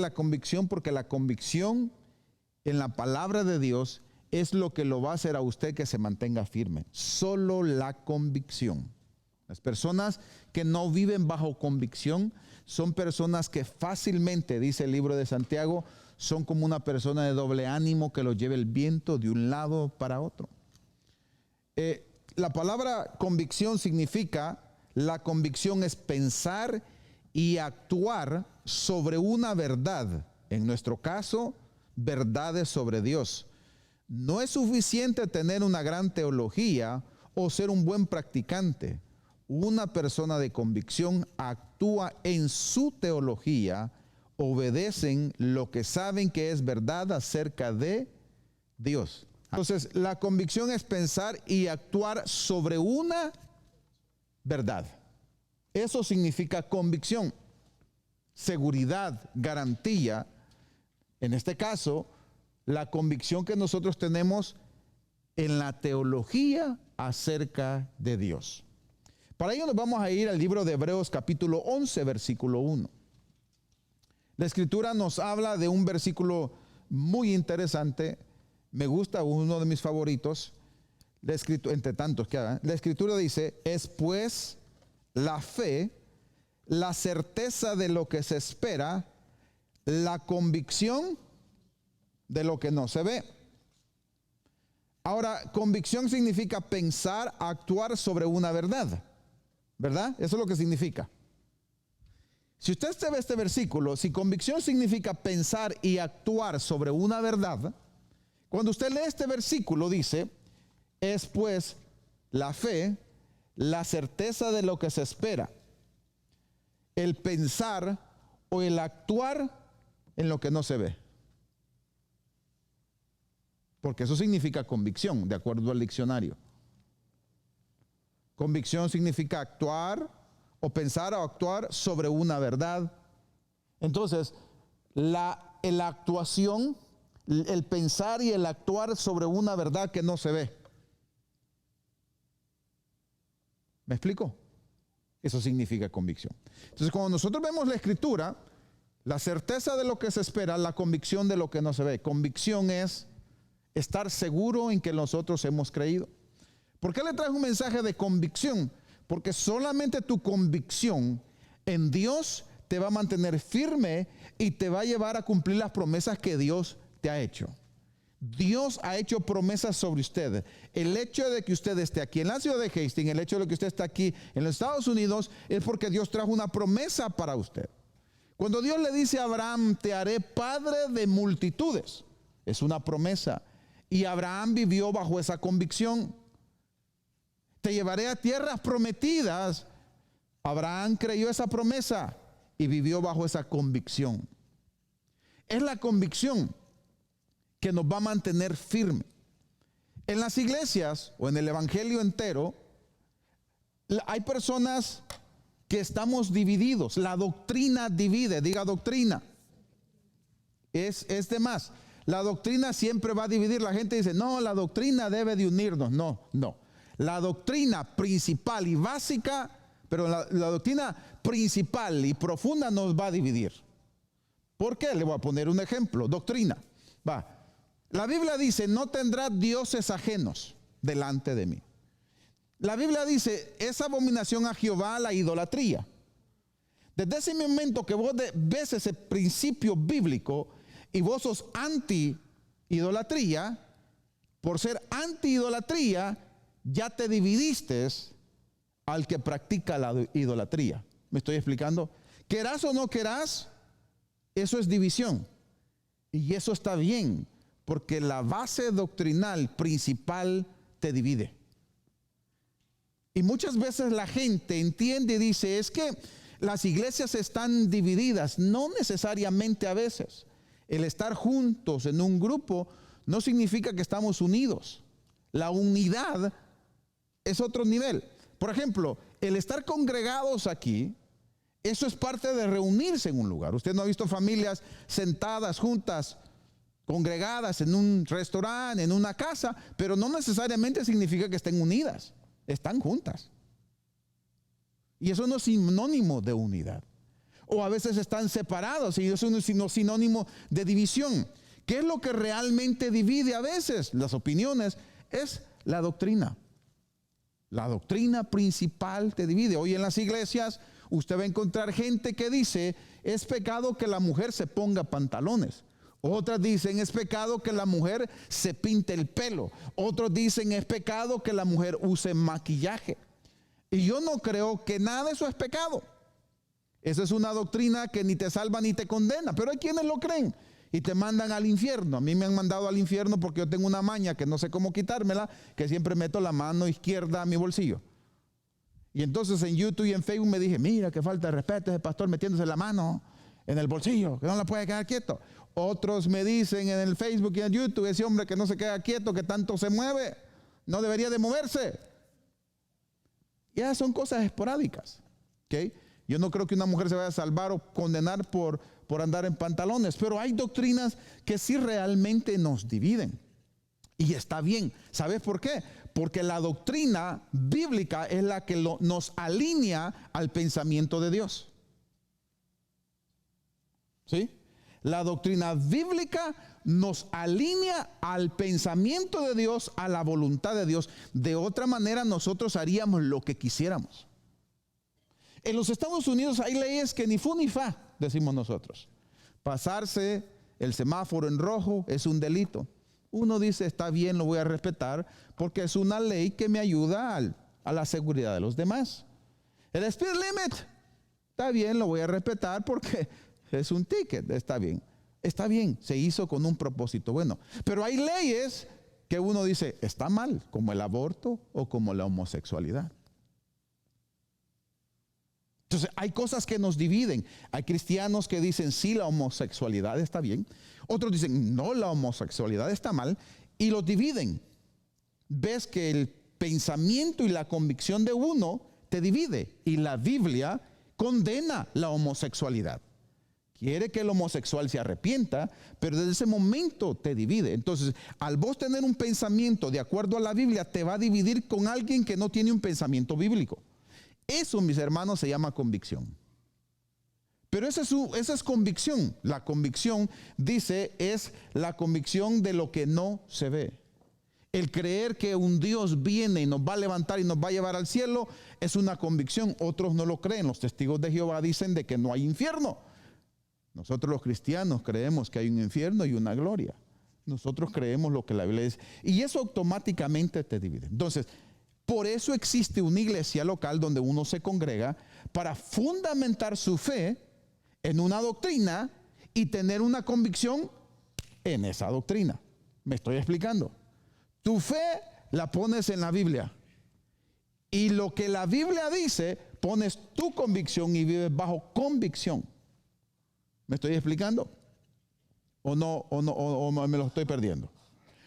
la convicción? Porque la convicción en la palabra de Dios es lo que lo va a hacer a usted que se mantenga firme. Solo la convicción. Las personas que no viven bajo convicción son personas que fácilmente, dice el libro de Santiago, son como una persona de doble ánimo que lo lleva el viento de un lado para otro. La palabra convicción significa, la convicción es pensar y actuar sobre una verdad. En nuestro caso, verdades sobre Dios. No es suficiente tener una gran teología o ser un buen practicante. Una persona de convicción actúa en su teología, obedecen lo que saben que es verdad acerca de Dios. Entonces, la convicción es pensar y actuar sobre una verdad. Eso significa convicción, seguridad, garantía. En este caso, la convicción que nosotros tenemos en la teología acerca de Dios. Para ello nos vamos a ir al libro de Hebreos capítulo 11, versículo 1. La Escritura nos habla de un versículo muy interesante. Me gusta, uno de mis favoritos. La Escritura, entre tantos que hagan. La Escritura dice, es pues la fe, la certeza de lo que se espera, la convicción de lo que no se ve. Ahora, convicción significa pensar, actuar sobre una verdad, ¿verdad? Eso es lo que significa. Si usted ve este versículo, si convicción significa pensar y actuar sobre una verdad, cuando usted lee este versículo dice, es pues la fe, la certeza de lo que se espera, el pensar o el actuar en lo que no se ve. Porque eso significa convicción, de acuerdo al diccionario. Convicción significa actuar o pensar o actuar sobre una verdad. Entonces, la actuación, el pensar y el actuar sobre una verdad que no se ve. ¿Me explico? Eso significa convicción. Entonces, cuando nosotros vemos la Escritura, la certeza de lo que se espera, la convicción de lo que no se ve. Convicción es estar seguro en que nosotros hemos creído. ¿Por qué le traje un mensaje de convicción? Porque solamente tu convicción en Dios te va a mantener firme y te va a llevar a cumplir las promesas que Dios te ha hecho. Dios ha hecho promesas sobre usted. El hecho de que usted esté aquí en la ciudad de Hastings, el hecho de que usted esté aquí en los Estados Unidos, es porque Dios trajo una promesa para usted. Cuando Dios le dice a Abraham, te haré padre de multitudes, es una promesa. Y Abraham vivió bajo esa convicción. Te llevaré a tierras prometidas. Abraham creyó esa promesa y vivió bajo esa convicción. Es la convicción que nos va a mantener firme. En las iglesias o en el evangelio entero, hay personas que estamos divididos. La doctrina divide, diga doctrina. Es de más. La doctrina siempre va a dividir. La gente dice, no, la doctrina debe de unirnos. No. La doctrina principal y básica, pero la doctrina principal y profunda nos va a dividir. ¿Por qué? Le voy a poner un ejemplo. Doctrina. La Biblia dice, no tendrás dioses ajenos delante de mí. La Biblia dice, es abominación a Jehová la idolatría. Desde ese momento que vos ves ese principio bíblico y vos sos anti-idolatría, por ser anti-idolatría, ya te dividiste al que practica la idolatría. ¿Me estoy explicando? Querás o no querás, eso es división. Y eso está bien, porque la base doctrinal principal te divide. Y muchas veces la gente entiende y dice, es que las iglesias están divididas. No necesariamente a veces. El estar juntos en un grupo no significa que estamos unidos. La unidad es otro nivel. Por ejemplo, el estar congregados aquí, eso es parte de reunirse en un lugar. Usted no ha visto familias sentadas juntas, congregadas en un restaurante, en una casa, pero no necesariamente significa que estén unidas. Están juntas. Y eso no es sinónimo de unidad. O a veces están separados y eso es un sinónimo de división. ¿Qué es lo que realmente divide a veces? Las opiniones es la doctrina. La doctrina principal te divide. Hoy en las iglesias usted va a encontrar gente que dice, es pecado que la mujer se ponga pantalones. Otras dicen, es pecado que la mujer se pinte el pelo. Otros dicen, es pecado que la mujer use maquillaje. Y yo no creo que nada de eso es pecado. Esa es una doctrina que ni te salva ni te condena. Pero hay quienes lo creen y te mandan al infierno. A mí me han mandado al infierno porque yo tengo una maña que no sé cómo quitármela, que siempre meto la mano izquierda a mi bolsillo. Y entonces en YouTube y en Facebook me dije, mira qué falta de respeto ese pastor metiéndose la mano en el bolsillo, que no la puede quedar quieto. Otros me dicen en el Facebook y en YouTube, ese hombre que no se queda quieto, que tanto se mueve, no debería de moverse. Y esas son cosas esporádicas, ¿ok? Yo no creo que una mujer se vaya a salvar o condenar por andar en pantalones, pero hay doctrinas que sí realmente nos dividen. Y está bien. ¿Sabes por qué? Porque la doctrina bíblica es la que nos alinea al pensamiento de Dios. ¿Sí? La doctrina bíblica nos alinea al pensamiento de Dios, a la voluntad de Dios. De otra manera nosotros haríamos lo que quisiéramos. En los Estados Unidos hay leyes que ni fu ni fa, decimos nosotros. Pasarse el semáforo en rojo es un delito. Uno dice, está bien, lo voy a respetar, porque es una ley que me ayuda a la seguridad de los demás. El speed limit, está bien, lo voy a respetar porque es un ticket, está bien. Está bien, se hizo con un propósito bueno. Pero hay leyes que uno dice, está mal, como el aborto o como la homosexualidad. Entonces hay cosas que nos dividen. Hay cristianos que dicen sí, la homosexualidad está bien. Otros dicen no, la homosexualidad está mal. Y los dividen. Ves que el pensamiento y la convicción de uno te divide. Y la Biblia condena la homosexualidad. Quiere que el homosexual se arrepienta, pero desde ese momento te divide. Entonces, al vos tener un pensamiento de acuerdo a la Biblia, te va a dividir con alguien que no tiene un pensamiento bíblico. Eso, mis hermanos, se llama convicción. Pero esa es convicción. La convicción, dice, es la convicción de lo que no se ve. El creer que un Dios viene y nos va a levantar y nos va a llevar al cielo es una convicción. Otros no lo creen. Los testigos de Jehová dicen de que no hay infierno. Nosotros los cristianos creemos que hay un infierno y una gloria. Nosotros creemos lo que la Biblia dice. Y eso automáticamente te divide. Entonces, por eso existe una iglesia local donde uno se congrega para fundamentar su fe en una doctrina y tener una convicción en esa doctrina. ¿Me estoy explicando? Tu fe la pones en la Biblia. Y lo que la Biblia dice, pones tu convicción y vives bajo convicción. ¿Me estoy explicando? ¿O me lo estoy perdiendo?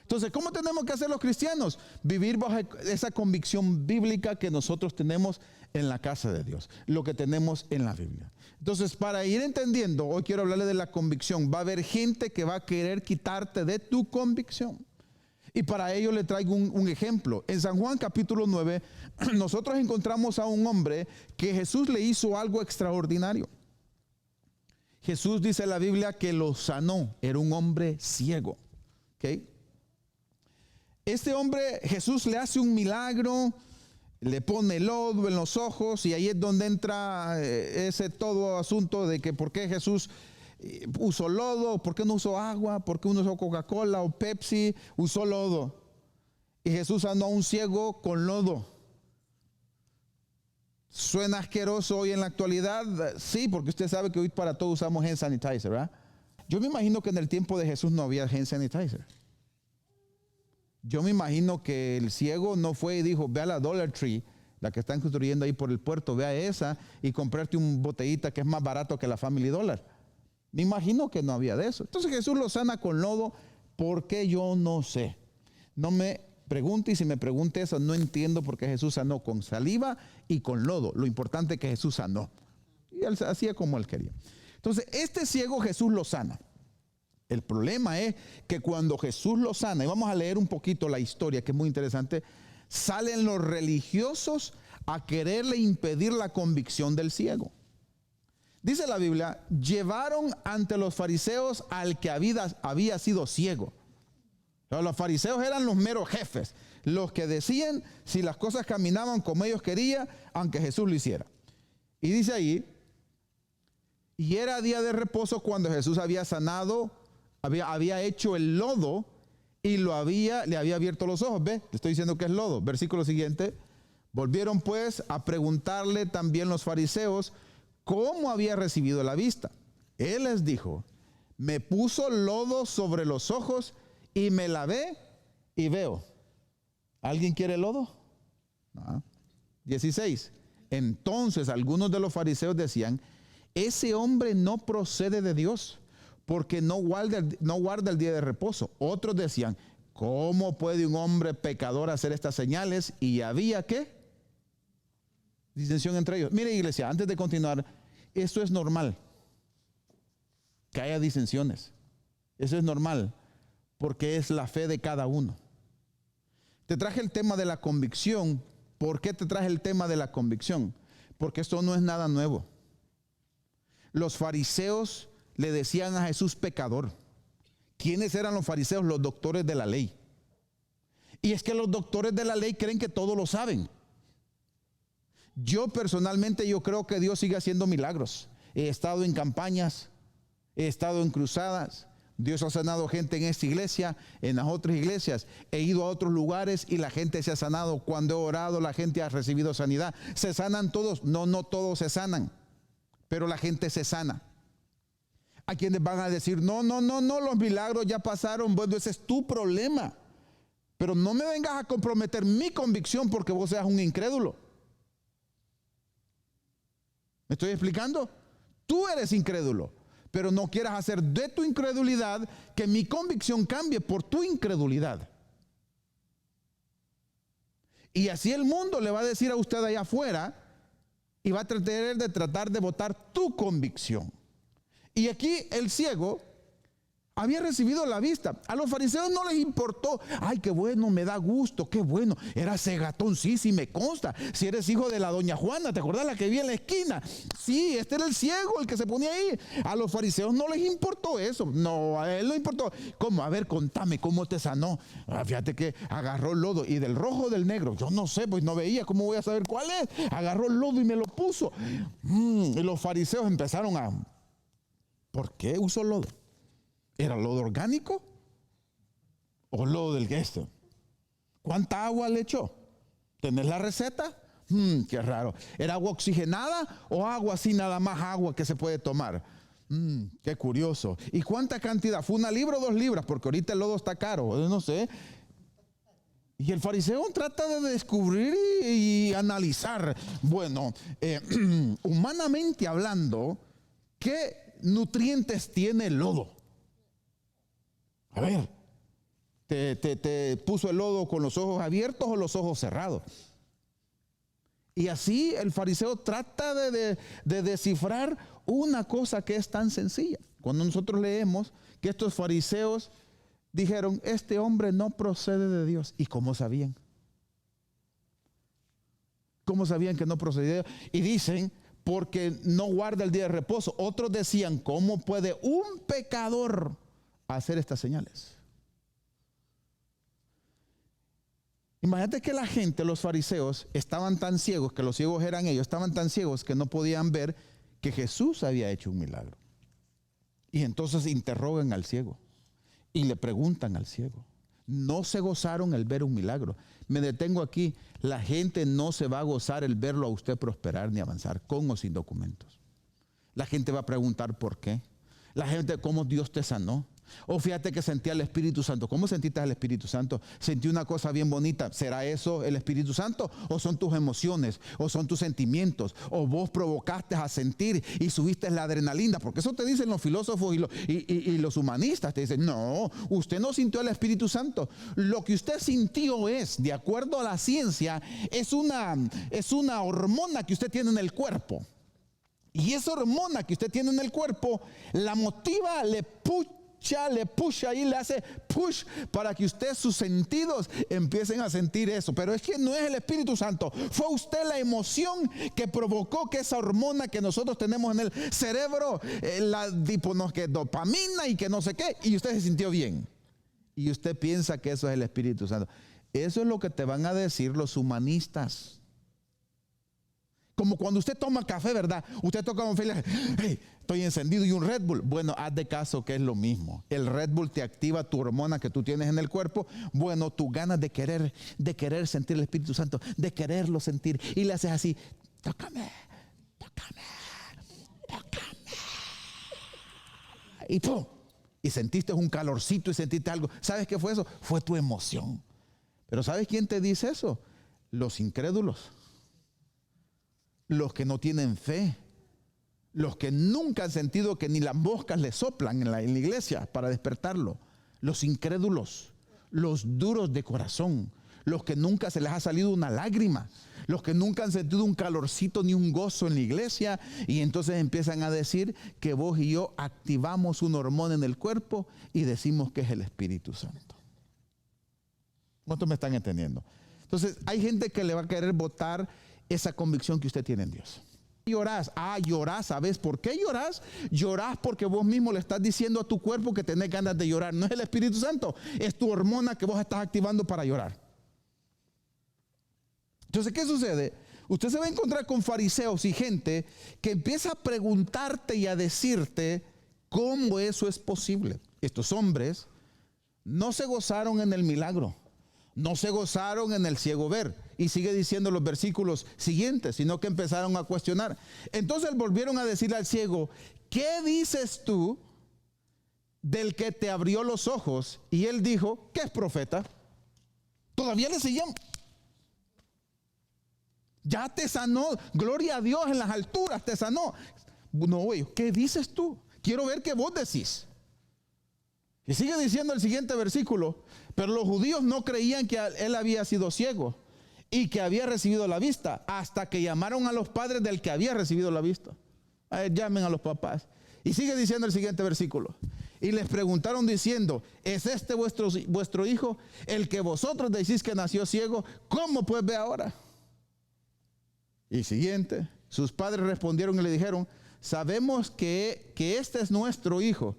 Entonces, ¿cómo tenemos que hacer los cristianos? Vivir bajo esa convicción bíblica que nosotros tenemos en la casa de Dios, lo que tenemos en la Biblia. Entonces, para ir entendiendo, hoy quiero hablarle de la convicción. Va a haber gente que va a querer quitarte de tu convicción. Y para ello le traigo un ejemplo. En San Juan capítulo 9, nosotros encontramos a un hombre que Jesús le hizo algo extraordinario. Jesús dice en la Biblia que lo sanó. Era un hombre ciego. ¿Ok? Este hombre, Jesús le hace un milagro, le pone lodo en los ojos y ahí es donde entra ese todo asunto de que por qué Jesús usó lodo, por qué no usó agua, por qué no usó Coca-Cola o Pepsi, usó lodo. Y Jesús sanó a un ciego con lodo. ¿Suena asqueroso hoy en la actualidad? Sí, porque usted sabe que hoy para todo usamos hand sanitizer, ¿verdad? Yo me imagino que en el tiempo de Jesús no había hand sanitizer. Yo me imagino que el ciego no fue y dijo, ve a la Dollar Tree, la que están construyendo ahí por el puerto, ve a esa y comprarte un botellita que es más barato que la Family Dollar. Me imagino que no había de eso. Entonces Jesús lo sana con lodo. ¿Por qué? Yo no sé. No me pregunte, y si me pregunte eso, no entiendo por qué Jesús sanó con saliva y con lodo. Lo importante es que Jesús sanó. Y él hacía como él quería. Entonces, este ciego Jesús lo sana. El problema es que cuando Jesús lo sana, y vamos a leer un poquito la historia, que es muy interesante, salen los religiosos a quererle impedir la convicción del ciego. Dice la Biblia, llevaron ante los fariseos al que había sido ciego. Los fariseos eran los meros jefes, los que decían si las cosas caminaban como ellos querían, aunque Jesús lo hiciera. Y dice ahí, y era día de reposo cuando Jesús había sanado, había hecho el lodo y le había abierto los ojos. ¿Ve? Le estoy diciendo que es lodo. Versículo siguiente. Volvieron pues a preguntarle también los fariseos cómo había recibido la vista. Él les dijo, me puso lodo sobre los ojos y me lavé y veo. ¿Alguien quiere lodo? No. 16. Entonces algunos de los fariseos decían, ese hombre no procede de Dios, porque no guarda el día de reposo. Otros decían, ¿cómo puede un hombre pecador hacer estas señales? Y había, ¿qué? Disensión entre ellos. Mire, iglesia, antes de continuar, esto es normal, que haya disensiones. Eso es normal, porque es la fe de cada uno. Te traje el tema de la convicción. ¿Por qué te traje el tema de la convicción? Porque esto no es nada nuevo. Los fariseos le decían a Jesús pecador. ¿Quiénes eran los fariseos? Los doctores de la ley. Y es que los doctores de la ley creen que todo lo saben. Yo personalmente, yo creo que Dios sigue haciendo milagros. He estado en campañas, he estado en cruzadas. Dios ha sanado gente en esta iglesia, en las otras iglesias. He ido a otros lugares y la gente se ha sanado. Cuando he orado, la gente ha recibido sanidad. ¿Se sanan todos? No, no todos se sanan, pero la gente se sana. A quienes van a decir, no, los milagros ya pasaron. Bueno, ese es tu problema. Pero no me vengas a comprometer mi convicción porque vos seas un incrédulo. ¿Me estoy explicando? Tú eres incrédulo, pero no quieras hacer de tu incredulidad que mi convicción cambie por tu incredulidad. Y así el mundo le va a decir a usted allá afuera y va a tratar de votar tu convicción. Y aquí el ciego había recibido la vista. A los fariseos no les importó. Ay, qué bueno, me da gusto, qué bueno. Era cegatón, sí, me consta. Si eres hijo de la doña Juana, ¿te acordás la que vi en la esquina? Sí, este era el ciego, el que se ponía ahí. A los fariseos no les importó eso. No, a él no importó. ¿Cómo? A ver, contame, ¿cómo te sanó? Fíjate que agarró el lodo y del rojo o del negro. Yo no sé, pues no veía, ¿cómo voy a saber cuál es? Agarró el lodo y me lo puso. Y los fariseos empezaron a... ¿Por qué usó lodo? ¿Era lodo orgánico o lodo del gesto? ¿Cuánta agua le echó? ¿Tenés la receta? Qué raro. ¿Era agua oxigenada o agua así, nada más agua que se puede tomar? Qué curioso. ¿Y cuánta cantidad? ¿Fue 1 libra o 2 libras? Porque ahorita el lodo está caro, no sé. Y el fariseo trata de descubrir y analizar. Bueno, humanamente hablando, ¿qué nutrientes tiene el lodo? A ver, ¿te puso el lodo con los ojos abiertos o los ojos cerrados? Y así el fariseo trata de descifrar una cosa que es tan sencilla. Cuando nosotros leemos que estos fariseos dijeron, este hombre no procede de Dios. ¿Y cómo sabían? ¿Cómo sabían que no procedía de Dios? Y dicen, porque no guarda el día de reposo. Otros decían, ¿cómo puede un pecador hacer estas señales? Imagínate que la gente, los fariseos, estaban tan ciegos, que los ciegos eran ellos, estaban tan ciegos que no podían ver que Jesús había hecho un milagro. Y entonces interrogan al ciego y le preguntan al ciego. No se gozaron el ver un milagro. Me detengo aquí. La gente no se va a gozar el verlo a usted prosperar ni avanzar, con o sin documentos. La gente va a preguntar por qué. La gente, cómo Dios te sanó. O fíjate que sentía el Espíritu Santo. ¿Cómo sentiste el Espíritu Santo? Sentí una cosa bien bonita. ¿Será eso el Espíritu Santo? ¿O son tus emociones? ¿O son tus sentimientos? ¿O vos provocaste a sentir y subiste la adrenalina? Porque eso te dicen los filósofos y los humanistas. Te dicen, no, usted no sintió el Espíritu Santo. Lo que usted sintió es, de acuerdo a la ciencia, es una hormona que usted tiene en el cuerpo. Y esa hormona que usted tiene en el cuerpo la motiva, le le push ahí, le hace push para que usted, sus sentidos empiecen a sentir eso. Pero es que no es el Espíritu Santo, fue usted la emoción que provocó que esa hormona que nosotros tenemos en el cerebro, la dopamina y que no sé qué, y usted se sintió bien. Y usted piensa que eso es el Espíritu Santo. Eso es lo que te van a decir los humanistas. Como cuando usted toma café, ¿verdad? Usted toca un café, hey, estoy encendido, y un Red Bull. Bueno, haz de caso que es lo mismo. El Red Bull te activa tu hormona que tú tienes en el cuerpo. Bueno, tus ganas de querer sentir el Espíritu Santo, de quererlo sentir. Y le haces así, tócame. Y ¡pum! Y sentiste un calorcito y sentiste algo. ¿Sabes qué fue eso? Fue tu emoción. Pero ¿sabes quién te dice eso? Los incrédulos. Los que no tienen fe, los que nunca han sentido que ni las moscas le soplan en la iglesia para despertarlo, los incrédulos, los duros de corazón, los que nunca se les ha salido una lágrima, los que nunca han sentido un calorcito ni un gozo en la iglesia, y entonces empiezan a decir que vos y yo activamos una hormona en el cuerpo y decimos que es el Espíritu Santo. ¿Cuántos me están entendiendo? Entonces hay gente que le va a querer botar esa convicción que usted tiene en Dios. Llorás, llorás, ¿sabes por qué llorás? Llorás porque vos mismo le estás diciendo a tu cuerpo que tenés ganas de llorar. No es el Espíritu Santo, es tu hormona que vos estás activando para llorar. Entonces, ¿qué sucede? Usted se va a encontrar con fariseos y gente que empieza a preguntarte y a decirte cómo eso es posible. Estos hombres no se gozaron en el milagro, no se gozaron en el ciego ver. Y sigue diciendo los versículos siguientes, sino que empezaron a cuestionar. Entonces volvieron a decirle al ciego, ¿qué dices tú del que te abrió los ojos? Y él dijo, ¿qué es profeta? Todavía le siguen. Ya te sanó, gloria a Dios en las alturas, te sanó. No, güey, ¿qué dices tú? Quiero ver qué vos decís. Y sigue diciendo el siguiente versículo, pero los judíos no creían que él había sido ciego y que había recibido la vista, hasta que llamaron a los padres del que había recibido la vista. Llamen a los papás. Y sigue diciendo el siguiente versículo. Y les preguntaron diciendo, ¿es este vuestro hijo, el que vosotros decís que nació ciego? ¿Cómo pues ve ahora? Y siguiente, sus padres respondieron y le dijeron, sabemos que este es nuestro hijo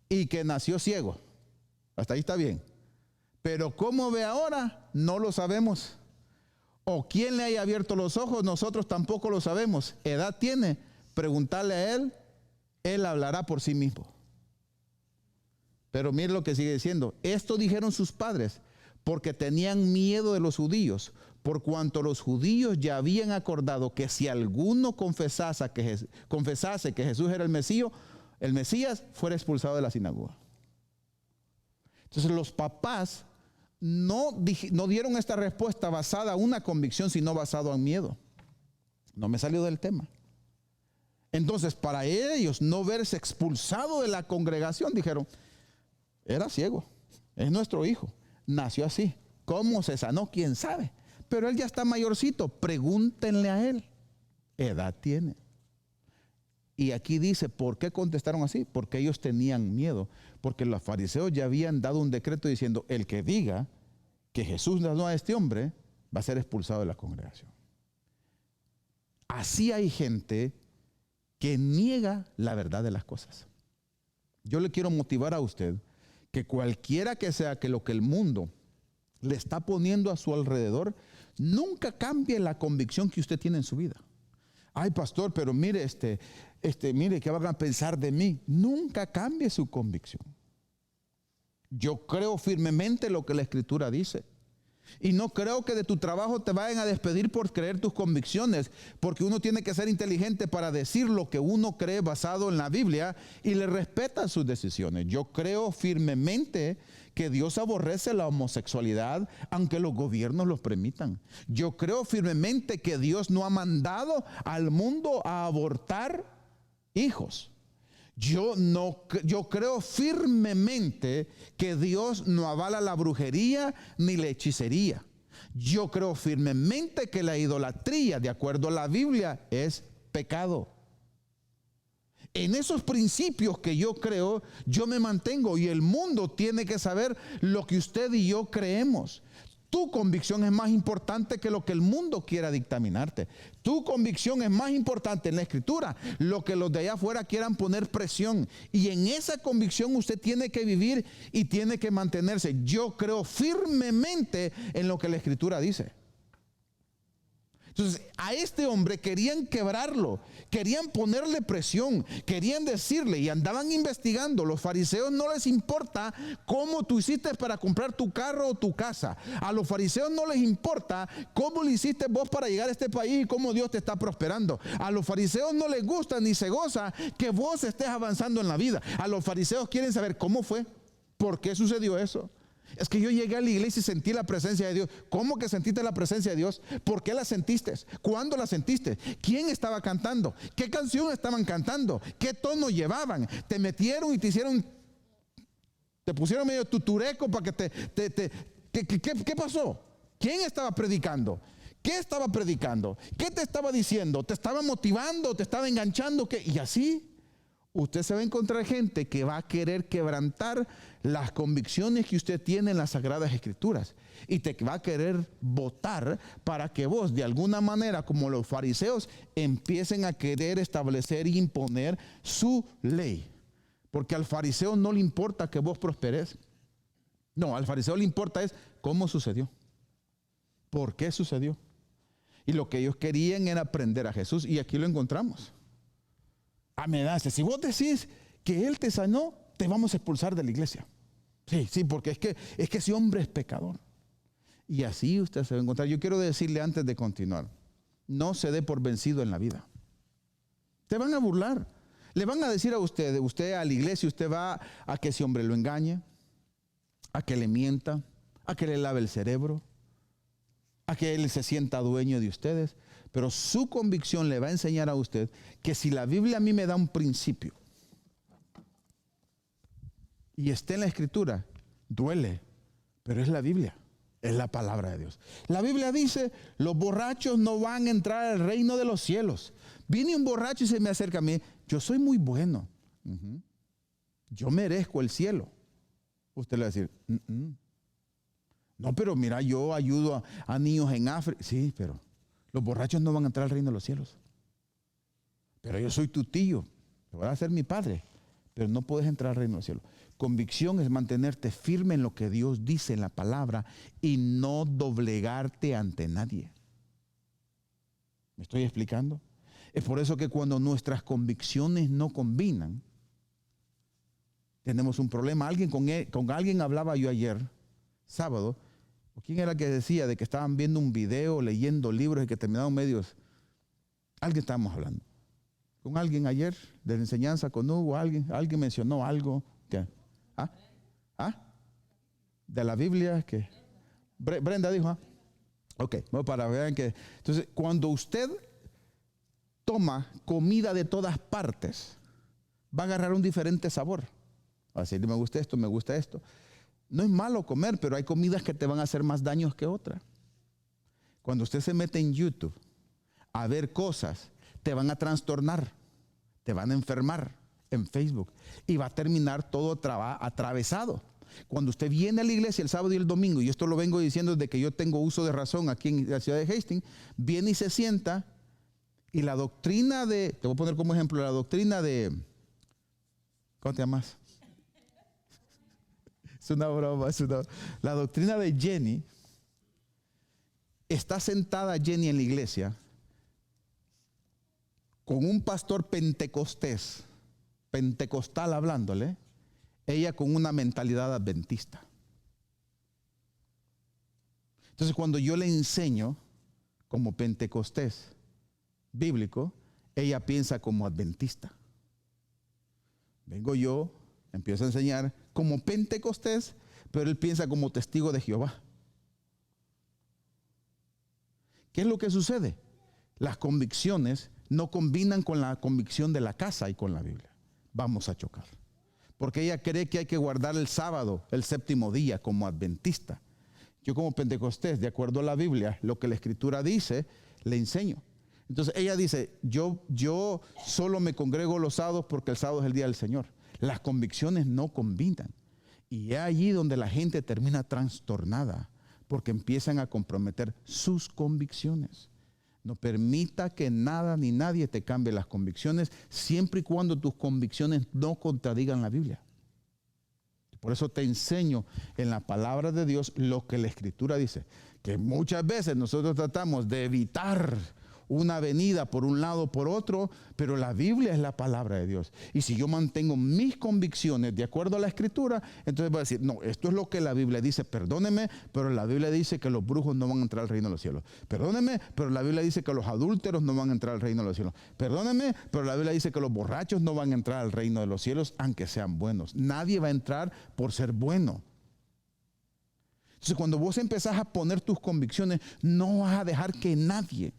y que nació ciego. Hasta ahí está bien. Pero ¿cómo ve ahora? No lo sabemos. O quién le haya abierto los ojos, nosotros tampoco lo sabemos. Edad tiene, preguntarle a él hablará por sí mismo. Pero mire lo que sigue diciendo. Esto dijeron sus padres porque tenían miedo de los judíos, por cuanto los judíos ya habían acordado que si alguno confesase que Jesús era el Mesías, fuera expulsado de la sinagoga. Entonces los papás no dieron esta respuesta basada en una convicción, sino basada en miedo. No me salió del tema. Entonces, para ellos no verse expulsado de la congregación, dijeron, era ciego, es nuestro hijo, nació así. ¿Cómo se sanó? ¿Quién sabe? Pero él ya está mayorcito, pregúntenle a él. Edad tiene. Y aquí dice, ¿por qué contestaron así? Porque ellos tenían miedo. Porque los fariseos ya habían dado un decreto diciendo, el que diga que Jesús sanó a este hombre, va a ser expulsado de la congregación. Así hay gente que niega la verdad de las cosas. Yo le quiero motivar a usted que cualquiera que sea que lo que el mundo le está poniendo a su alrededor, nunca cambie la convicción que usted tiene en su vida. Ay, pastor, pero mire, mire, ¿qué van a pensar de mí? Nunca cambie su convicción. Yo creo firmemente lo que la Escritura dice. Y no creo que de tu trabajo te vayan a despedir por creer tus convicciones, porque uno tiene que ser inteligente para decir lo que uno cree basado en la Biblia y le respeta sus decisiones. Yo creo firmemente que Dios aborrece la homosexualidad, aunque los gobiernos los permitan. Yo creo firmemente que Dios no ha mandado al mundo a abortar hijos. Yo creo firmemente que Dios no avala la brujería ni la hechicería. Yo creo firmemente que la idolatría, de acuerdo a la Biblia, es pecado. En esos principios que yo creo, yo me mantengo, y el mundo tiene que saber lo que usted y yo creemos. Tu convicción es más importante que lo que el mundo quiera dictaminarte. Tu convicción es más importante en la Escritura, lo que los de allá afuera quieran poner presión. Y en esa convicción usted tiene que vivir y tiene que mantenerse. Yo creo firmemente en lo que la Escritura dice. Entonces, a este hombre querían quebrarlo, querían ponerle presión, querían decirle, y andaban investigando. Los fariseos no les importa cómo tú hiciste para comprar tu carro o tu casa. A los fariseos no les importa cómo le hiciste vos para llegar a este país y cómo Dios te está prosperando. A los fariseos no les gusta ni se goza que vos estés avanzando en la vida. A los fariseos quieren saber cómo fue, por qué sucedió eso. Es que yo llegué a la iglesia y sentí la presencia de Dios. ¿Cómo que sentiste la presencia de Dios? ¿Por qué la sentiste? ¿Cuándo la sentiste? ¿Quién estaba cantando? ¿Qué canción estaban cantando? ¿Qué tono llevaban? ¿Te metieron y te pusieron medio tutureco para que ¿qué pasó? ¿Quién estaba predicando? ¿Qué estaba predicando? ¿Qué te estaba diciendo? ¿Te estaba motivando? ¿Te estaba enganchando? ¿Qué? Y así usted se va a encontrar gente que va a querer quebrantar las convicciones que usted tiene en las Sagradas Escrituras, y te va a querer votar para que vos, de alguna manera, como los fariseos, empiecen a querer establecer y imponer su ley. Porque al fariseo no le importa que vos prosperes. No, al fariseo le importa es cómo sucedió, por qué sucedió. Y lo que ellos querían era aprender a Jesús, y aquí lo encontramos. Amenaza. Si vos decís que Él te sanó, te vamos a expulsar de la iglesia. Sí, porque es que ese hombre es pecador. Y así usted se va a encontrar. Yo quiero decirle antes de continuar, no se dé por vencido en la vida. Te van a burlar. Le van a decir a usted a la iglesia, usted va a que ese hombre lo engañe, a que le mienta, a que le lave el cerebro, a que él se sienta dueño de ustedes. Pero su convicción le va a enseñar a usted que si la Biblia a mí me da un principio y está en la Escritura, duele, pero es la Biblia, es la palabra de Dios. La Biblia dice, los borrachos no van a entrar al reino de los cielos. Viene un borracho y se me acerca a mí, yo soy muy bueno, yo merezco el cielo. Usted le va a decir, no, pero mira, yo ayudo a niños en África. Sí, pero los borrachos no van a entrar al reino de los cielos. Pero yo soy tu tío, te voy a ser mi padre, pero no puedes entrar al reino de los cielos. Convicción es mantenerte firme en lo que Dios dice en la palabra y no doblegarte ante nadie. ¿Me estoy explicando? Es por eso que cuando nuestras convicciones no combinan, tenemos un problema. Con alguien hablaba yo ayer, sábado. ¿Quién era que decía de que estaban viendo un video, leyendo libros y que terminaron medios? Alguien estábamos hablando. Con alguien ayer de la enseñanza con Hugo, alguien mencionó algo. ¿Qué? De la Biblia que Brenda dijo. Ok, bueno, para ver que entonces cuando usted toma comida de todas partes, va a agarrar un diferente sabor. Va a decir, me gusta esto, me gusta esto. No es malo comer, pero hay comidas que te van a hacer más daños que otras. Cuando usted se mete en YouTube a ver cosas, te van a trastornar, te van a enfermar en Facebook y va a terminar todo atravesado. Cuando usted viene a la iglesia el sábado y el domingo, y esto lo vengo diciendo desde que yo tengo uso de razón aquí en la ciudad de Hastings, viene y se sienta y la doctrina te voy a poner como ejemplo, la doctrina de, ¿cómo te llamas? Es una broma, la doctrina de Jenny. Está sentada Jenny en la iglesia con un pastor pentecostal hablándole, ella con una mentalidad adventista. Entonces cuando yo le enseño como pentecostés bíblico, ella piensa como adventista. Vengo yo, empiezo a enseñar como pentecostés, pero él piensa como testigo de Jehová. ¿Qué es lo que sucede? Las convicciones no combinan con la convicción de la casa y con la Biblia. Vamos a chocar. Porque ella cree que hay que guardar el sábado, el séptimo día, como adventista. Yo como pentecostés, de acuerdo a la Biblia, lo que la Escritura dice, le enseño. Entonces ella dice, yo solo me congrego los sábados porque el sábado es el día del Señor. Las convicciones no combinan. Y es allí donde la gente termina trastornada porque empiezan a comprometer sus convicciones. No permita que nada ni nadie te cambie las convicciones siempre y cuando tus convicciones no contradigan la Biblia. Por eso te enseño en la palabra de Dios lo que la Escritura dice. Que muchas veces nosotros tratamos de evitar una avenida por un lado o por otro, pero la Biblia es la palabra de Dios. Y si yo mantengo mis convicciones de acuerdo a la Escritura, entonces voy a decir, no, esto es lo que la Biblia dice, perdóneme, pero la Biblia dice que los brujos no van a entrar al reino de los cielos. Perdóneme, pero la Biblia dice que los adúlteros no van a entrar al reino de los cielos. Perdóneme, pero la Biblia dice que los borrachos no van a entrar al reino de los cielos, aunque sean buenos. Nadie va a entrar por ser bueno. Entonces, cuando vos empezás a poner tus convicciones, no vas a dejar que nadie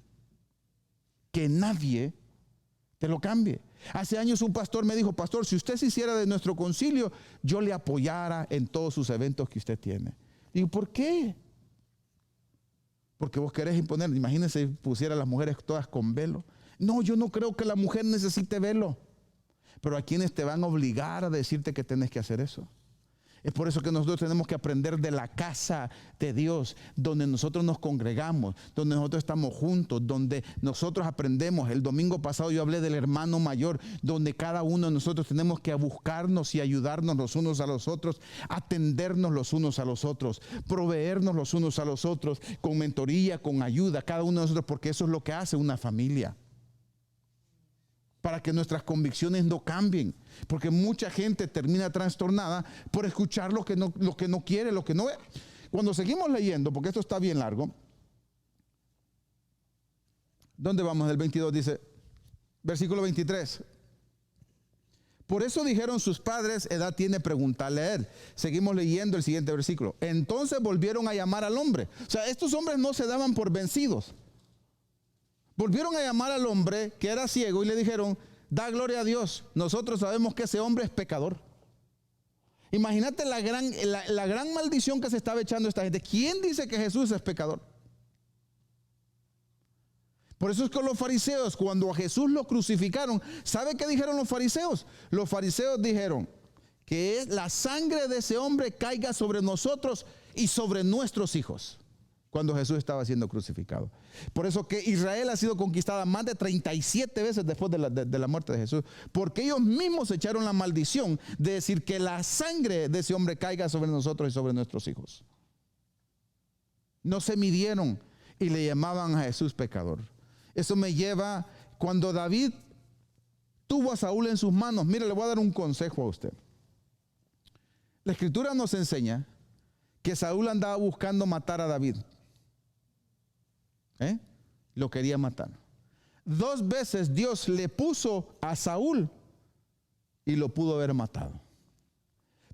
te lo cambie. Hace años un pastor me dijo, pastor, si usted se hiciera de nuestro concilio, yo le apoyara en todos sus eventos que usted tiene. Digo, ¿por qué? Porque vos querés imponer, imagínense pusiera a las mujeres todas con velo. No, yo no creo que la mujer necesite velo. Pero hay quienes te van a obligar a decirte que tenés que hacer eso. Es por eso que nosotros tenemos que aprender de la casa de Dios, donde nosotros nos congregamos, donde nosotros estamos juntos, donde nosotros aprendemos. El domingo pasado yo hablé del hermano mayor, donde cada uno de nosotros tenemos que buscarnos y ayudarnos los unos a los otros, atendernos los unos a los otros, proveernos los unos a los otros, con mentoría, con ayuda, cada uno de nosotros, porque eso es lo que hace una familia. Para que nuestras convicciones no cambien, porque mucha gente termina trastornada por escuchar lo que no quiere, lo que no ve. Cuando seguimos leyendo, porque esto está bien largo, ¿dónde vamos? Del 22 dice, versículo 23. Por eso dijeron sus padres, edad tiene, pregunta a leer. Seguimos leyendo el siguiente versículo. Entonces volvieron a llamar al hombre. O sea, estos hombres no se daban por vencidos. Volvieron a llamar al hombre que era ciego y le dijeron, da gloria a Dios, nosotros sabemos que ese hombre es pecador. Imagínate la gran maldición que se estaba echando esta gente. ¿Quién dice que Jesús es pecador? Por eso es que los fariseos, cuando a Jesús lo crucificaron, ¿sabe qué dijeron los fariseos? Los fariseos dijeron que la sangre de ese hombre caiga sobre nosotros y sobre nuestros hijos. Cuando Jesús estaba siendo crucificado. Por eso que Israel ha sido conquistada más de 37 veces después de la muerte de Jesús. Porque ellos mismos echaron la maldición de decir que la sangre de ese hombre caiga sobre nosotros y sobre nuestros hijos. No se midieron y le llamaban a Jesús pecador. Eso me lleva, cuando David tuvo a Saúl en sus manos, mire, le voy a dar un consejo a usted. La Escritura nos enseña que Saúl andaba buscando matar a David. Lo quería matar. 2 veces Dios le puso a Saúl y lo pudo haber matado.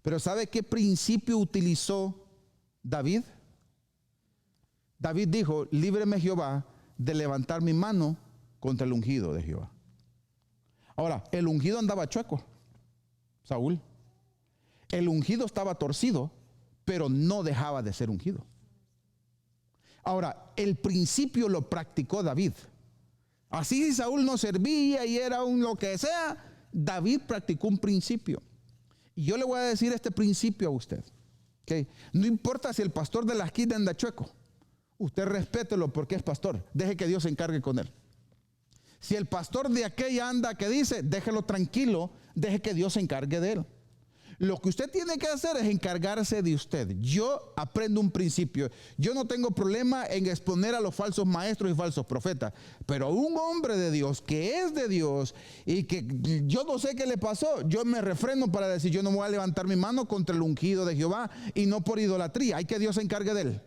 Pero ¿sabe qué principio utilizó David? David dijo, líbreme Jehová de levantar mi mano contra el ungido de Jehová. Ahora, el ungido andaba chueco, Saúl. El ungido estaba torcido, pero no dejaba de ser ungido. Ahora, el principio lo practicó David. Así Saúl no servía y era un lo que sea, David practicó un principio. Y yo le voy a decir este principio a usted. ¿Okay? No importa si el pastor de la esquina anda chueco, usted respételo porque es pastor. Deje que Dios se encargue con él. Si el pastor de aquella anda que dice, déjelo tranquilo, deje que Dios se encargue de él. Lo que usted tiene que hacer es encargarse de usted. Yo aprendo un principio. Yo no tengo problema en exponer a los falsos maestros y falsos profetas. Pero a un hombre de Dios que es de Dios y que yo no sé qué le pasó, yo me refreno para decir, yo no voy a levantar mi mano contra el ungido de Jehová y no por idolatría. Hay que Dios se encargue de él.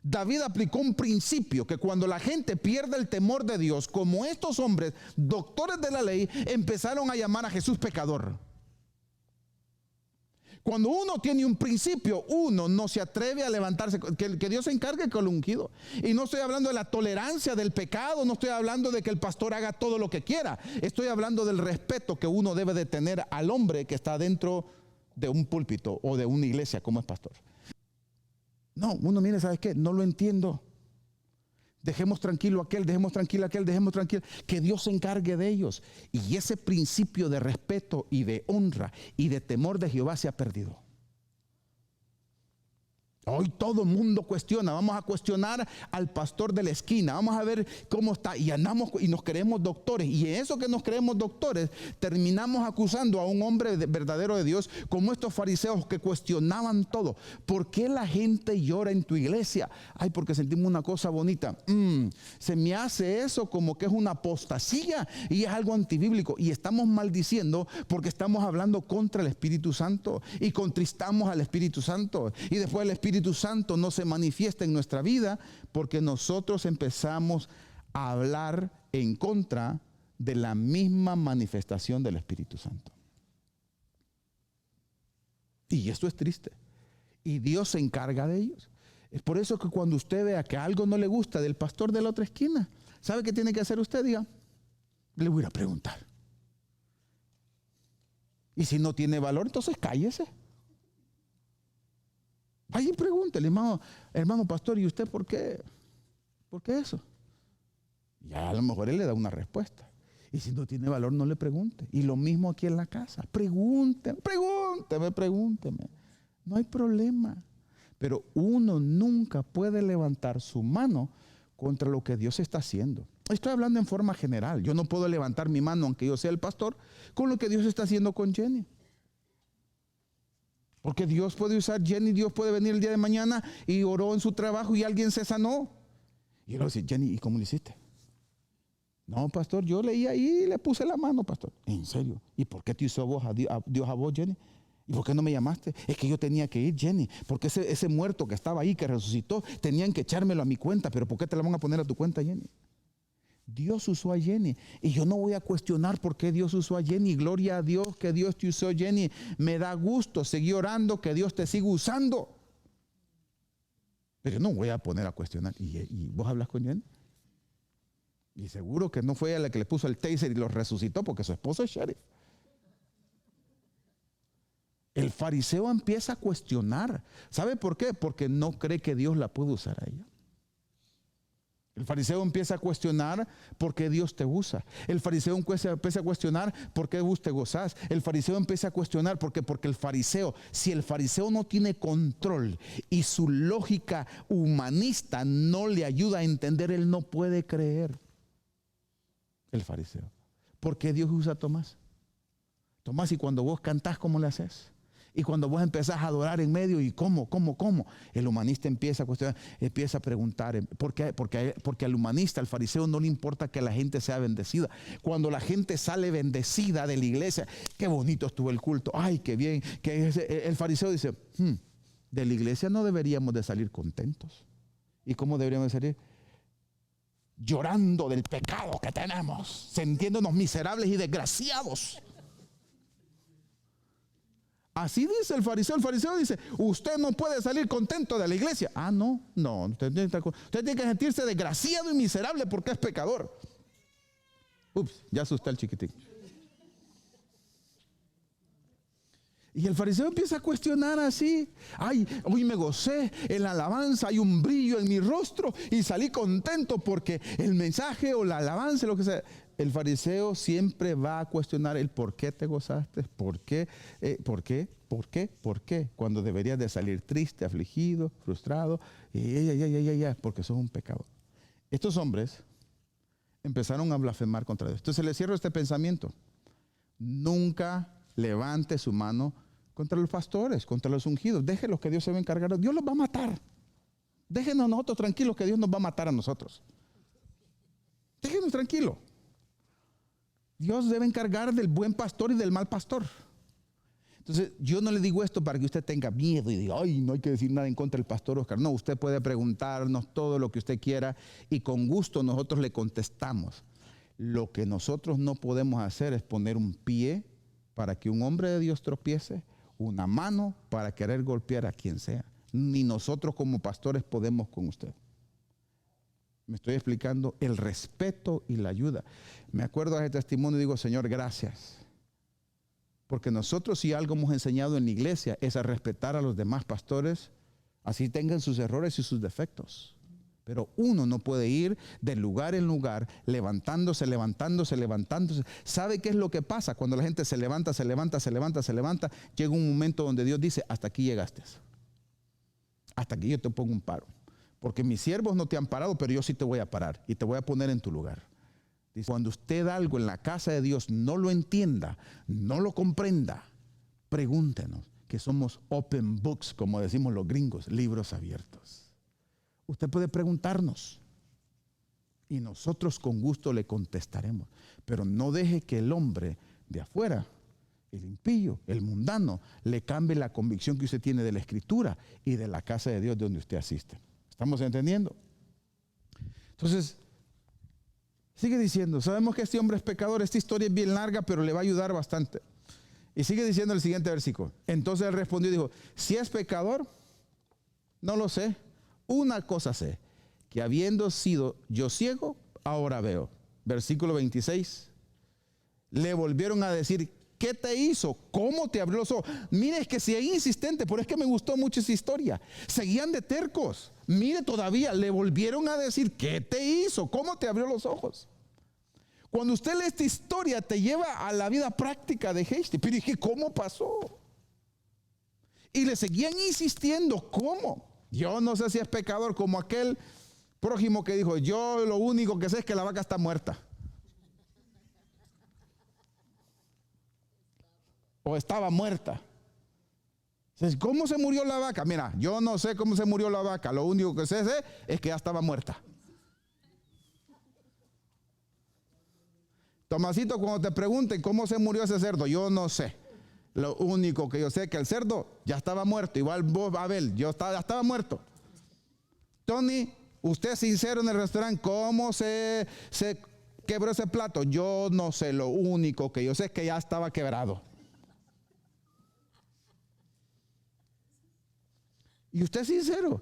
David aplicó un principio que cuando la gente pierde el temor de Dios, como estos hombres, doctores de la ley, empezaron a llamar a Jesús pecador. Cuando uno tiene un principio, uno no se atreve a levantarse, que Dios se encargue con el ungido. Y no estoy hablando de la tolerancia del pecado, no estoy hablando de que el pastor haga todo lo que quiera. Estoy hablando del respeto que uno debe de tener al hombre que está dentro de un púlpito o de una iglesia como es pastor. No, uno mire, ¿sabes qué? No lo entiendo. Dejemos tranquilo a aquel, dejemos tranquilo a aquel, dejemos tranquilo. Que Dios se encargue de ellos. Y ese principio de respeto y de honra y de temor de Jehová se ha perdido. Hoy todo el mundo cuestiona. Vamos a cuestionar al pastor de la esquina. Vamos a ver cómo está. Y andamos y nos creemos doctores. Y en eso que nos creemos doctores, terminamos acusando a un hombre verdadero de Dios, como estos fariseos que cuestionaban todo. ¿Por qué la gente llora en tu iglesia? Ay, porque sentimos una cosa bonita. Se me hace eso como que es una apostasía y es algo antibíblico. Y estamos maldiciendo porque estamos hablando contra el Espíritu Santo y contristamos al Espíritu Santo. Y después el Espíritu Santo no se manifiesta en nuestra vida porque nosotros empezamos a hablar en contra de la misma manifestación del Espíritu Santo. Y esto es triste. Y Dios se encarga de ellos. Es por eso que cuando usted vea que algo no le gusta del pastor de la otra esquina, ¿sabe qué tiene que hacer usted? Diga, le voy a ir a preguntar. Y si no tiene valor, entonces cállese. Vaya y pregúntele, hermano pastor, ¿y usted por qué? ¿Por qué eso? Ya a lo mejor él le da una respuesta. Y si no tiene valor, no le pregunte. Y lo mismo aquí en la casa. Pregúnteme. No hay problema. Pero uno nunca puede levantar su mano contra lo que Dios está haciendo. Estoy hablando en forma general. Yo no puedo levantar mi mano, aunque yo sea el pastor, con lo que Dios está haciendo con Jenny. Porque Dios puede usar Jenny, Dios puede venir el día de mañana y oró en su trabajo y alguien se sanó. Y yo le digo, Jenny, ¿y cómo lo hiciste? No, pastor, yo leí ahí y le puse la mano, pastor. ¿En serio? ¿Y por qué te hizo Dios a vos, Jenny? ¿Y por qué no me llamaste? Es que yo tenía que ir, Jenny, porque ese muerto que estaba ahí, que resucitó, tenían que echármelo a mi cuenta. Pero ¿por qué te la van a poner a tu cuenta, Jenny? Dios usó a Jenny y yo no voy a cuestionar por qué Dios usó a Jenny. Gloria a Dios que Dios te usó, Jenny. Me da gusto, seguí orando, que Dios te siga usando. Pero no voy a poner a cuestionar. ¿Y vos hablas con Jenny? Y seguro que no fue ella la que le puso el taser y lo resucitó, porque su esposo es sheriff. El fariseo empieza a cuestionar. ¿Sabe por qué? Porque no cree que Dios la puede usar a ella. El fariseo empieza a cuestionar por qué Dios te usa. El fariseo empieza a cuestionar por qué vos te gozás. El fariseo empieza a cuestionar porque el fariseo, si el fariseo no tiene control y su lógica humanista no le ayuda a entender, él no puede creer. El fariseo. ¿Por qué Dios usa a Tomás? Tomás, y cuando vos cantás, ¿cómo le haces? Y cuando vos empezás a adorar en medio, ¿y cómo? El humanista empieza a cuestionar, empieza a preguntar. ¿Por qué? Porque al humanista, al fariseo, no le importa que la gente sea bendecida. Cuando la gente sale bendecida de la iglesia, qué bonito estuvo el culto, ay, qué bien. El fariseo dice, de la iglesia no deberíamos de salir contentos. ¿Y cómo deberíamos de salir? Llorando del pecado que tenemos, sintiéndonos miserables y desgraciados. Así dice el fariseo. El fariseo dice, usted no puede salir contento de la iglesia. No, usted tiene que sentirse desgraciado y miserable porque es pecador. Ups, ya asusté al chiquitín. Y el fariseo empieza a cuestionar así. Ay, hoy me gocé en la alabanza, hay un brillo en mi rostro y salí contento porque el mensaje o la alabanza, lo que sea. El fariseo siempre va a cuestionar el por qué te gozaste, por qué, cuando deberías de salir triste, afligido, frustrado, porque sos un pecador. Estos hombres empezaron a blasfemar contra Dios. Entonces les cierro este pensamiento. Nunca levante su mano contra los pastores, contra los ungidos. Déjenlos que Dios se va a encargar. Dios los va a matar. Déjenos nosotros tranquilos que Dios nos va a matar a nosotros. Déjenos tranquilos. Dios debe encargar del buen pastor y del mal pastor. Entonces, yo no le digo esto para que usted tenga miedo y diga, ay, no hay que decir nada en contra del pastor Oscar. No, usted puede preguntarnos todo lo que usted quiera y con gusto nosotros le contestamos. Lo que nosotros no podemos hacer es poner un pie para que un hombre de Dios tropiece, una mano para querer golpear a quien sea. Ni nosotros como pastores podemos con usted. Me estoy explicando el respeto y la ayuda. Me acuerdo de ese testimonio y digo, Señor, gracias. Porque nosotros si algo hemos enseñado en la iglesia es a respetar a los demás pastores, así tengan sus errores y sus defectos. Pero uno no puede ir de lugar en lugar, levantándose. ¿Sabe qué es lo que pasa? Cuando la gente se levanta, llega un momento donde Dios dice, hasta aquí llegaste. Hasta aquí yo te pongo un paro. Porque mis siervos no te han parado, pero yo sí te voy a parar y te voy a poner en tu lugar. Dice, cuando usted algo en la casa de Dios no lo entienda, no lo comprenda, pregúntenos, que somos open books, como decimos los gringos, libros abiertos. Usted puede preguntarnos y nosotros con gusto le contestaremos. Pero no deje que el hombre de afuera, el impío, el mundano, le cambie la convicción que usted tiene de la Escritura y de la casa de Dios de donde usted asiste. ¿Estamos entendiendo? Entonces, sigue diciendo, sabemos que este hombre es pecador. Esta historia es bien larga, pero le va a ayudar bastante. Y sigue diciendo el siguiente versículo. Entonces él respondió y dijo, si es pecador, no lo sé. Una cosa sé, que habiendo sido yo ciego, ahora veo. Versículo 26. Le volvieron a decir, ¿qué te hizo? ¿Cómo te abrió los ojos? Mire, es que si es insistente, por eso es que me gustó mucho esa historia. Seguían de tercos. Mire, todavía le volvieron a decir, ¿qué te hizo? ¿Cómo te abrió los ojos? Cuando usted lee esta historia, te lleva a la vida práctica de Hasty. Pero dije, ¿cómo pasó? Y le seguían insistiendo, ¿cómo? Yo no sé si es pecador como aquel prójimo que dijo, yo lo único que sé es que la vaca está muerta. O estaba muerta. Entonces, ¿cómo se murió la vaca? Mira, yo no sé cómo se murió la vaca. Lo único que sé es que ya estaba muerta. Tomasito, cuando te pregunten cómo se murió ese cerdo, yo no sé. Lo único que yo sé es que el cerdo ya estaba muerto. Igual vos, Abel, ya estaba muerto. Tony, usted sincero en el restaurante, ¿cómo se quebró ese plato? Yo no sé, lo único que yo sé es que ya estaba quebrado. Y usted es sincero,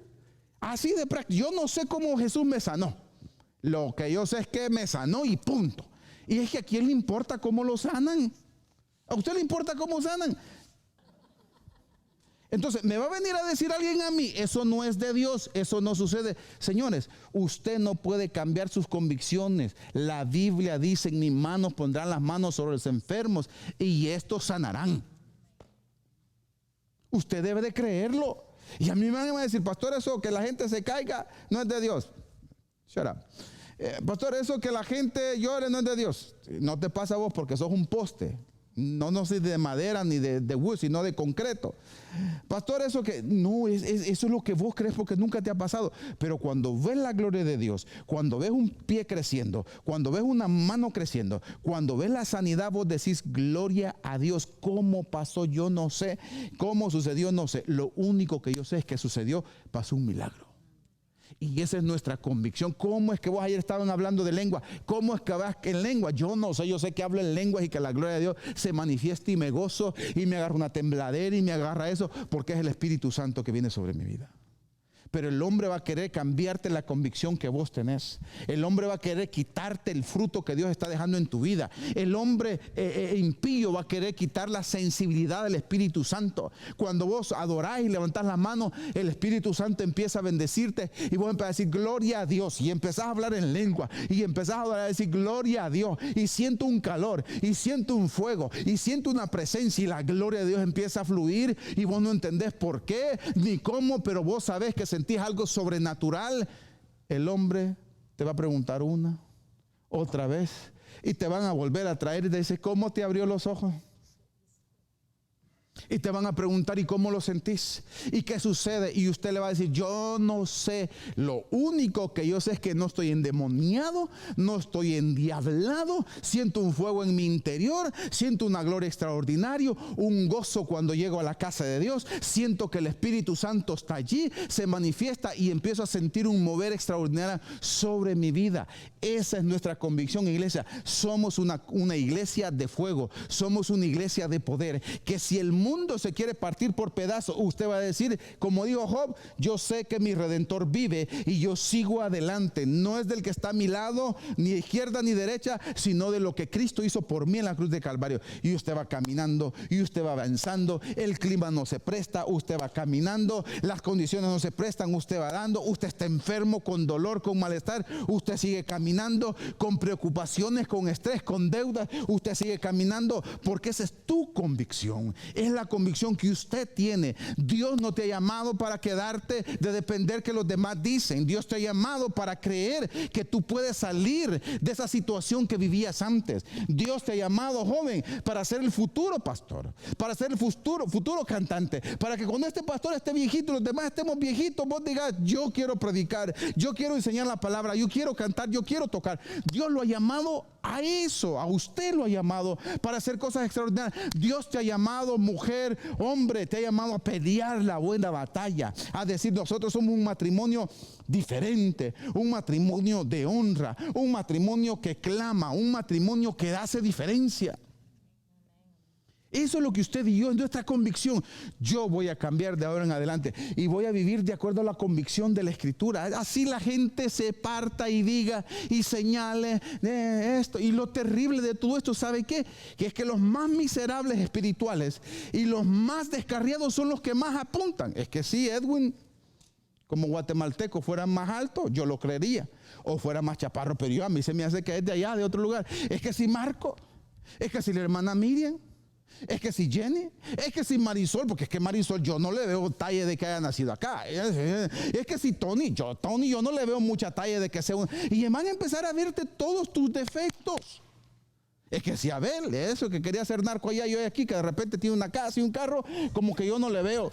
así de práctico. Yo no sé cómo Jesús me sanó. Lo que yo sé es que me sanó y punto. Y es que a quién le importa cómo lo sanan. ¿A usted le importa cómo sanan? Entonces, ¿me va a venir a decir alguien a mí? Eso no es de Dios, eso no sucede. Señores, usted no puede cambiar sus convicciones. La Biblia dice, en mis manos pondrán las manos sobre los enfermos y estos sanarán. Usted debe de creerlo. Y a mí me van a decir, pastor, eso que la gente se caiga no es de Dios. Shut up. Pastor, eso que la gente llore no es de Dios. No te pasa a vos porque sos un poste. No sé de madera ni de wood, sino de concreto. Pastor, eso que no, eso es lo que vos crees porque nunca te ha pasado. Pero cuando ves la gloria de Dios, cuando ves un pie creciendo, cuando ves una mano creciendo, cuando ves la sanidad, vos decís, gloria a Dios. ¿Cómo pasó? Yo no sé. ¿Cómo sucedió? No sé. Lo único que yo sé es que sucedió, pasó un milagro. Y esa es nuestra convicción. ¿Cómo es que vos ayer estaban hablando de lengua? ¿Cómo es que vas en lengua? Yo no sé, yo sé que hablo en lenguas y que la gloria de Dios se manifiesta y me gozo y me agarra una tembladera y me agarra eso porque es el Espíritu Santo que viene sobre mi vida. Pero el hombre va a querer cambiarte la convicción que vos tenés. El hombre va a querer quitarte el fruto que Dios está dejando en tu vida. El hombre impío va a querer quitar la sensibilidad del Espíritu Santo. Cuando vos adorás y levantás la mano, el Espíritu Santo empieza a bendecirte y vos empezás a decir gloria a Dios y empezás a hablar en lengua y empezás a adorar, a decir gloria a Dios y siento un calor y siento un fuego y siento una presencia y la gloria de Dios empieza a fluir y vos no entendés por qué ni cómo, pero vos sabés que sentís algo sobrenatural. El hombre te va a preguntar una, otra vez y te van a volver a traer y te dice, ¿cómo te abrió los ojos? Y te van a preguntar, ¿y cómo lo sentís? ¿Y qué sucede? Y usted le va a decir, yo no sé. Lo único que yo sé es que no estoy endemoniado, no estoy endiablado. Siento un fuego en mi interior, siento una gloria extraordinaria, un gozo cuando llego a la casa de Dios. Siento que el Espíritu Santo está allí, se manifiesta y empiezo a sentir un mover extraordinario sobre mi vida. Esa es nuestra convicción, iglesia. Somos una iglesia de fuego, somos una iglesia de poder. Que si el mundo mundo se quiere partir por pedazos, usted va a decir, como dijo Job, yo sé que mi Redentor vive y yo sigo adelante. No es del que está a mi lado, ni izquierda ni derecha, sino de lo que Cristo hizo por mí en la cruz de Calvario. Y usted va caminando, y usted va avanzando. El clima no se presta, usted va caminando. Las condiciones no se prestan, usted va dando. Usted está enfermo, con dolor, con malestar, usted sigue caminando. Con preocupaciones, con estrés, con deudas, usted sigue caminando, porque esa es tu convicción. Es la convicción que usted tiene. Dios no te ha llamado para quedarte de depender que los demás dicen. Dios te ha llamado para creer que tú puedes salir de esa situación que vivías antes. Dios te ha llamado, joven, para ser el futuro pastor, para ser el futuro cantante, para que cuando este pastor esté viejito y los demás estemos viejitos, vos digas, yo quiero predicar, yo quiero enseñar la palabra, yo quiero cantar, yo quiero tocar. Dios lo ha llamado a eso, a usted lo ha llamado para hacer cosas extraordinarias. Dios te ha llamado, mujer, hombre, te ha llamado a pelear la buena batalla, a decir, nosotros somos un matrimonio diferente, un matrimonio de honra, un matrimonio que clama, un matrimonio que hace diferencia. Eso es lo que usted y yo, es nuestra convicción. Yo voy a cambiar de ahora en adelante y voy a vivir de acuerdo a la convicción de la Escritura. Así la gente se parta y diga y señale esto. Y lo terrible de todo esto, ¿sabe qué? Que es que los más miserables espirituales y los más descarriados son los que más apuntan. Es que si Edwin, como guatemalteco, fuera más alto, yo lo creería. O fuera más chaparro, pero yo, a mí se me hace que es de allá, de otro lugar. Es que si Marco, es que si la hermana Miriam, es que si Jenny, es que si Marisol, porque es que Marisol yo no le veo talla de que haya nacido acá. Es que si Tony, yo no le veo mucha talla de que sea un... Y van a empezar a verte todos tus defectos. Es que si Abel, eso que quería ser narco allá, yo aquí, que de repente tiene una casa y un carro, como que yo no le veo.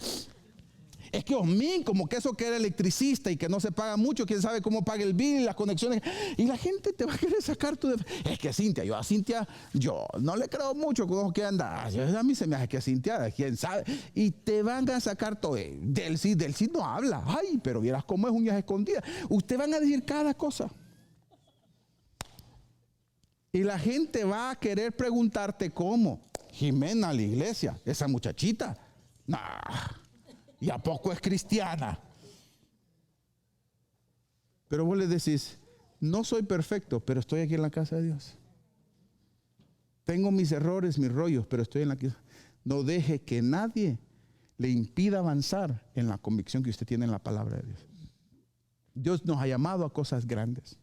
Es que Osmin, como que eso que era electricista y que no se paga mucho, quién sabe cómo paga el bill y las conexiones. Y la gente te va a querer sacar tu... Es que Cintia, yo no le creo mucho con que anda. A mí se me hace que Cintia, quién sabe. Y te van a sacar todo. Del sí no habla. Ay, pero vieras cómo es uñas escondidas. Ustedes van a decir cada cosa. Y la gente va a querer preguntarte cómo. Jimena, la iglesia, esa muchachita. Nah. ¿Y a poco es cristiana? Pero vos le decís, no soy perfecto, pero estoy aquí en la casa de Dios. Tengo mis errores, mis rollos, pero estoy en la casa. No deje que nadie le impida avanzar en la convicción que usted tiene en la palabra de Dios. Dios nos ha llamado a cosas grandes.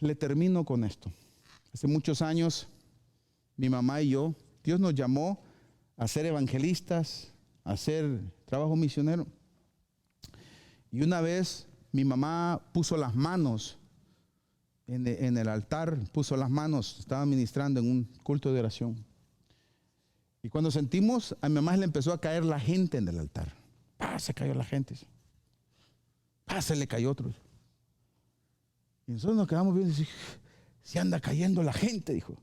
Le termino con esto. Hace muchos años, mi mamá y yo, Dios nos llamó a ser evangelistas, hacer trabajo misionero. Y una vez mi mamá puso las manos en el altar, puso las manos, estaba ministrando en un culto de oración. Y cuando sentimos, a mi mamá le empezó a caer la gente en el altar. Se cayó la gente. Se le cayó otro. Y nosotros nos quedamos viendo y decimos, se anda cayendo la gente, dijo.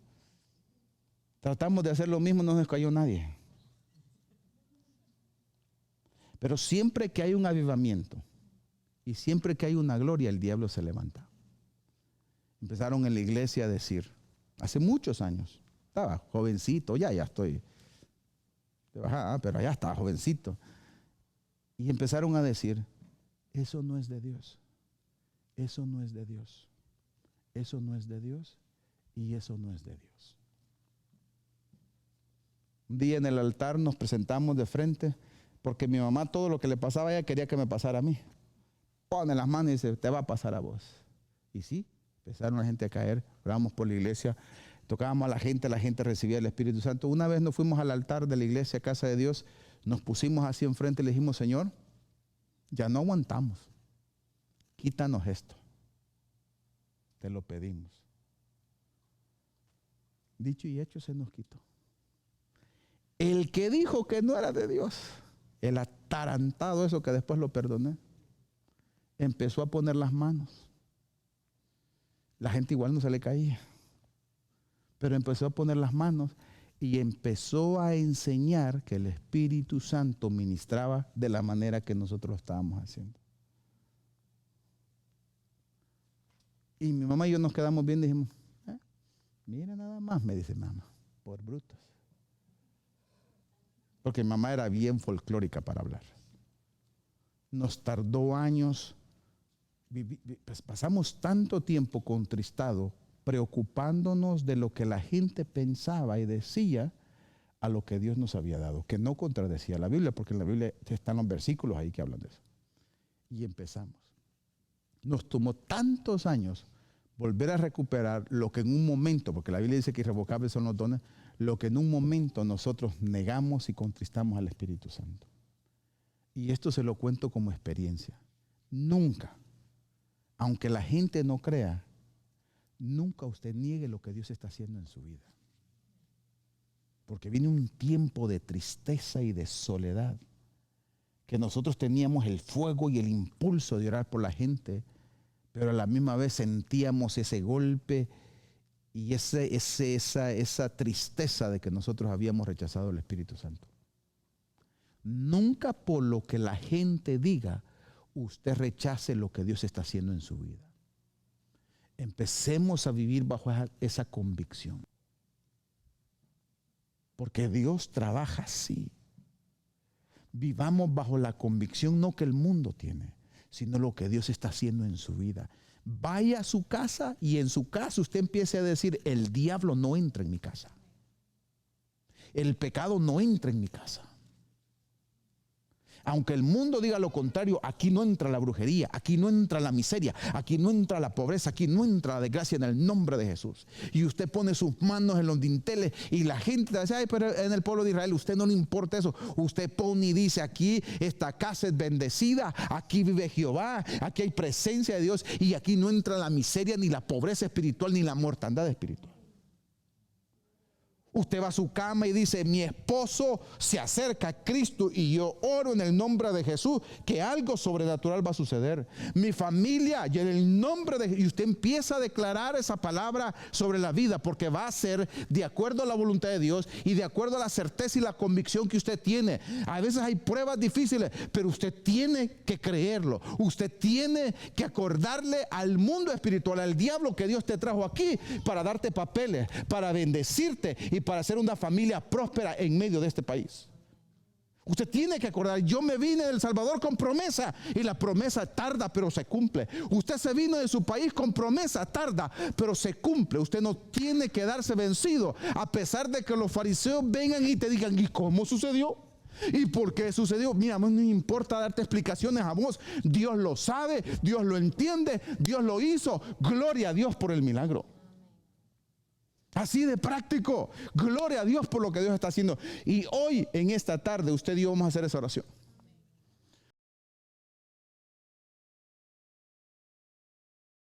Tratamos de hacer lo mismo, no nos cayó nadie. Pero siempre que hay un avivamiento y siempre que hay una gloria, el diablo se levanta. Empezaron en la iglesia a decir, hace muchos años, estaba jovencito, ya estoy de bajada, pero ya estaba jovencito. Y empezaron a decir, eso no es de Dios, eso no es de Dios, eso no es de Dios y eso no es de Dios. Un día en el altar nos presentamos de frente, porque mi mamá todo lo que le pasaba a ella quería que me pasara a mí. Pone las manos y dice, te va a pasar a vos. Y sí, empezaron la gente a caer, oramos por la iglesia, tocábamos a la gente recibía el Espíritu Santo. Una vez nos fuimos al altar de la iglesia, Casa de Dios, nos pusimos así enfrente y le dijimos, Señor, ya no aguantamos, quítanos esto, te lo pedimos. Dicho y hecho, se nos quitó. El que dijo que no era de Dios, el atarantado, eso que después lo perdoné, empezó a poner las manos. La gente igual no se le caía, pero empezó a poner las manos y empezó a enseñar que el Espíritu Santo ministraba de la manera que nosotros lo estábamos haciendo. Y mi mamá y yo nos quedamos bien y dijimos, mira nada más, me dice mamá, por brutos. Porque mi mamá era bien folclórica para hablar. Nos tardó años. Pues pasamos tanto tiempo contristados, preocupándonos de lo que la gente pensaba y decía a lo que Dios nos había dado, que no contradecía la Biblia, porque en la Biblia están los versículos ahí que hablan de eso. Y empezamos. Nos tomó tantos años volver a recuperar lo que en un momento, porque la Biblia dice que irrevocables son los dones, lo que en un momento nosotros negamos y contristamos al Espíritu Santo. Y esto se lo cuento como experiencia. Nunca, aunque la gente no crea, nunca usted niegue lo que Dios está haciendo en su vida. Porque viene un tiempo de tristeza y de soledad, que nosotros teníamos el fuego y el impulso de orar por la gente, pero a la misma vez sentíamos ese golpe y esa tristeza de que nosotros habíamos rechazado el Espíritu Santo. Nunca por lo que la gente diga, usted rechace lo que Dios está haciendo en su vida. Empecemos a vivir bajo esa convicción. Porque Dios trabaja así. Vivamos bajo la convicción no que el mundo tiene, sino lo que Dios está haciendo en su vida. Vaya a su casa y en su casa usted empiece a decir, el diablo no entra en mi casa. El pecado no entra en mi casa. Aunque el mundo diga lo contrario, aquí no entra la brujería, aquí no entra la miseria, aquí no entra la pobreza, aquí no entra la desgracia en el nombre de Jesús. Y usted pone sus manos en los dinteles y la gente dice, ay, pero en el pueblo de Israel, usted no le importa eso. Usted pone y dice, aquí esta casa es bendecida, aquí vive Jehová, aquí hay presencia de Dios y aquí no entra la miseria, ni la pobreza espiritual, ni la mortandad espiritual. Usted va a su cama y dice, mi esposo se acerca a Cristo y yo oro en el nombre de Jesús que algo sobrenatural va a suceder. Mi familia, y en el nombre de Jesús, y usted empieza a declarar esa palabra sobre la vida, porque va a ser de acuerdo a la voluntad de Dios y de acuerdo a la certeza y la convicción que usted tiene. A veces hay pruebas difíciles, pero usted tiene que creerlo. Usted tiene que acordarle al mundo espiritual, al diablo, que Dios te trajo aquí para darte papeles, para bendecirte y para ser una familia próspera en medio de este país. Usted tiene que acordar, yo me vine de El Salvador con promesa y la promesa tarda pero se cumple. Usted se vino de su país con promesa, tarda pero se cumple. Usted no tiene que darse vencido a pesar de que los fariseos vengan y te digan, ¿y cómo sucedió? ¿Y por qué sucedió? Mira, no importa darte explicaciones a vos. Dios lo sabe, Dios lo entiende, Dios lo hizo. Gloria a Dios por el milagro. Así de práctico. Gloria a Dios por lo que Dios está haciendo. Y hoy, en esta tarde, usted y yo vamos a hacer esa oración.